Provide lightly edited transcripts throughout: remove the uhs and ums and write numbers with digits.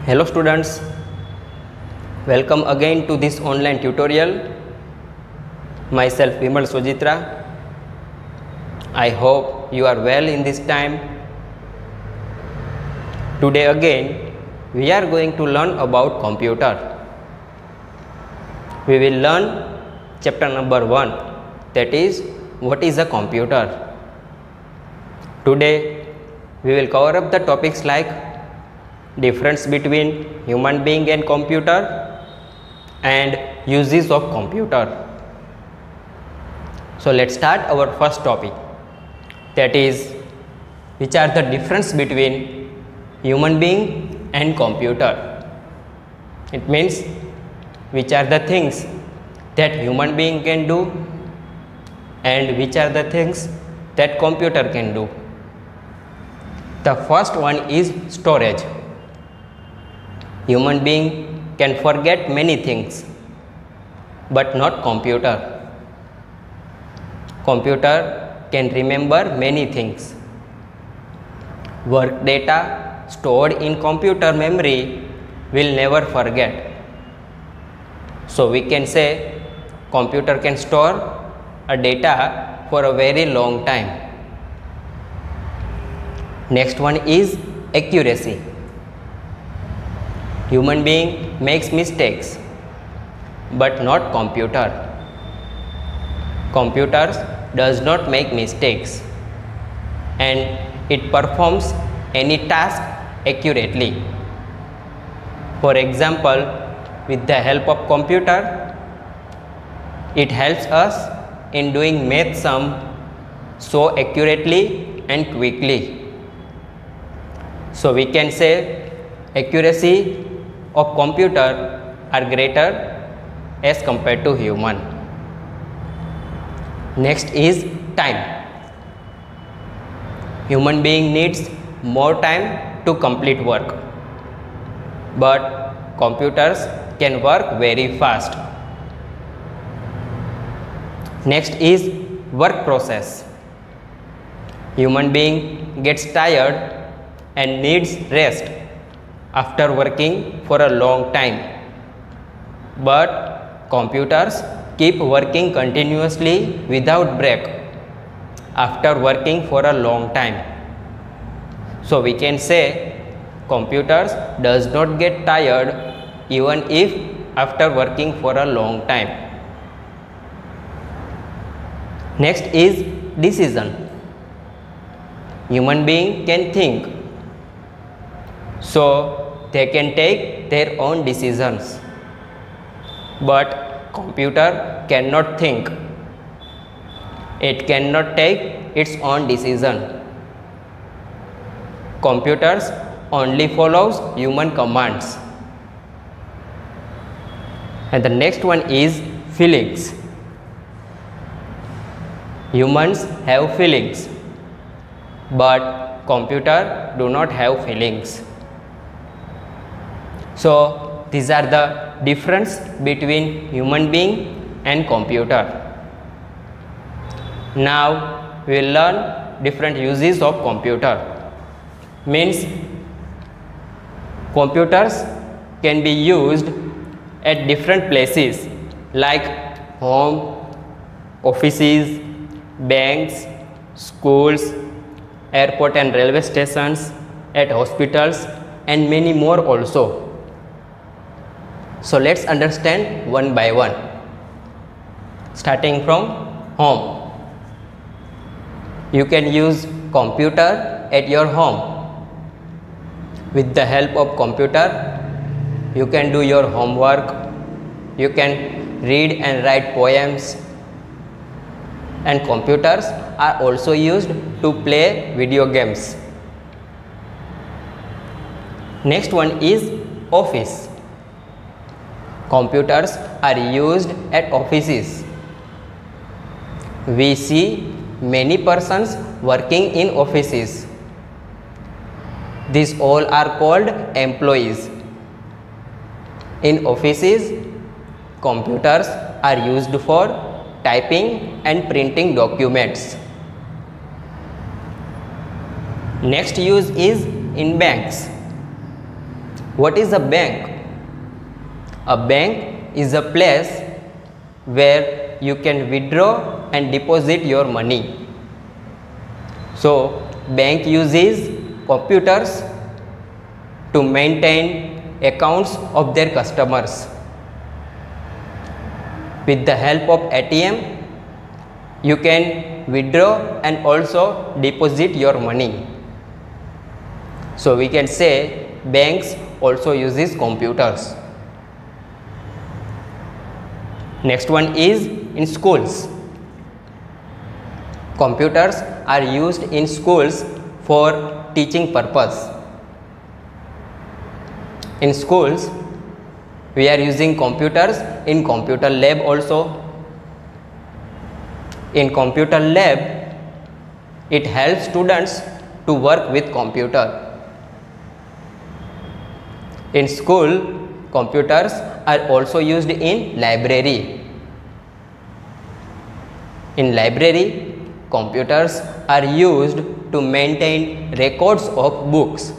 Hello students, welcome again to this online tutorial. Myself Vimal Sojitra. I hope you are well in this time. Today again we are going to learn about computer. We will learn chapter number 1, that is what is a computer. Today we will cover up the topics like difference between human being and computer and uses of computer. So let's start our first topic, that is which are the difference between human being and computer. It means which are the things that human being can do and which are the things that computer can do. The first one is storage. Human being can forget many things, but not computer. Computer can remember many things. Work data stored in computer memory will never forget. So we can say computer can store a data for a very long time. Next one is accuracy. Human being makes mistakes, but not computer. Computers does not make mistakes and it performs any task accurately. For example, with the help of computer, it helps us in doing math sum so accurately and quickly. So we can say accuracy of computer are greater as compared to human. Next is time. Human being needs more time to complete work, but computers can work very fast. Next is work process. Human being gets tired and needs rest after working for a long time, but computers keep working continuously without break after working for a long time. So we can say computers does not get tired even if after working for a long time. Next is decision. Human being can think, so they can take their own decisions, but computer cannot think. It cannot take its own decision. Computers only follows human commands. And the next one is feelings. Humans have feelings, but computer do not have feelings. So these are the difference between human being and computer. Now we will learn different uses of computer. Means computers can be used at different places like home, offices, banks, schools, airport and railway stations, at hospitals and many more also. So let's understand one by one. Starting from home. You can use computer at your home. With the help of computer, you can do your homework, you can read and write poems, and computers are also used to play video games. Next one is office. Computers are used at offices. We see many persons working in offices. These all are called employees. In offices, computers are used for typing and printing documents. Next use is in banks. What is a bank? A bank is a place where you can withdraw and deposit your money. So, bank uses computers to maintain accounts of their customers. With the help of ATM, you can withdraw and also deposit your money. So we can say banks also uses computers. Next one is in schools. Computers are used in schools for teaching purpose. In schools, we are using computers in computer lab also. In computer lab, it helps students to work with computer. In school, computers are also used in library. In library, computers are used to maintain records of books.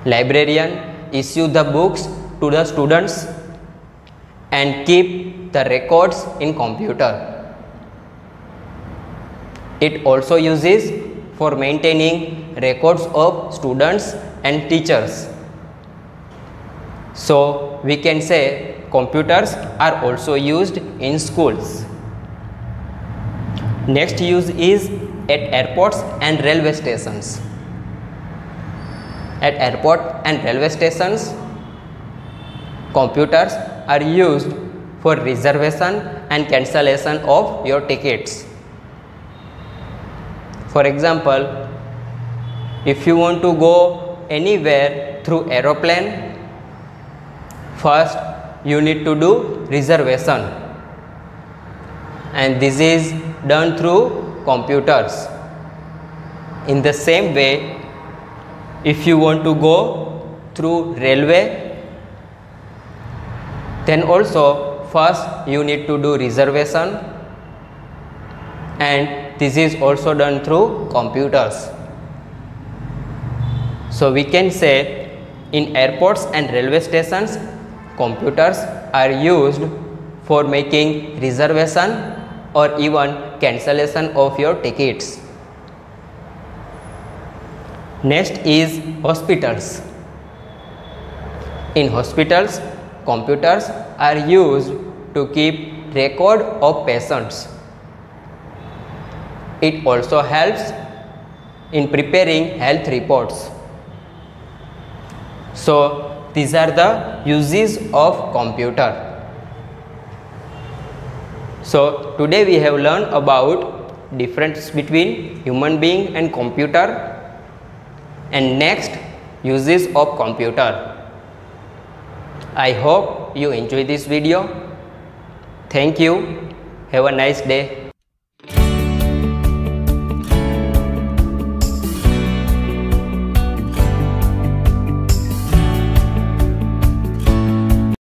Librarian issue the books to the students and keep the records in computer. It also uses for maintaining records of students and teachers. So we can say computers are also used in schools. Next use is at airports and railway stations. At airport and railway stations, computers are used for reservation and cancellation of your tickets. For example, if you want to go anywhere through aeroplane, first you need to do reservation, and this is done through computers. In the same way, if you want to go through railway, then also first you need to do reservation, and this is also done through computers. So we can say in airports and railway stations, computers are used for making reservation or even cancellation of your tickets. Next is hospitals. In hospitals, computers are used to keep record of patients. It also helps in preparing health reports. So these are the uses of computer. So today we have learned about difference between human being and computer, and next uses of computer. I hope you enjoy this video. Thank you. Have a nice day.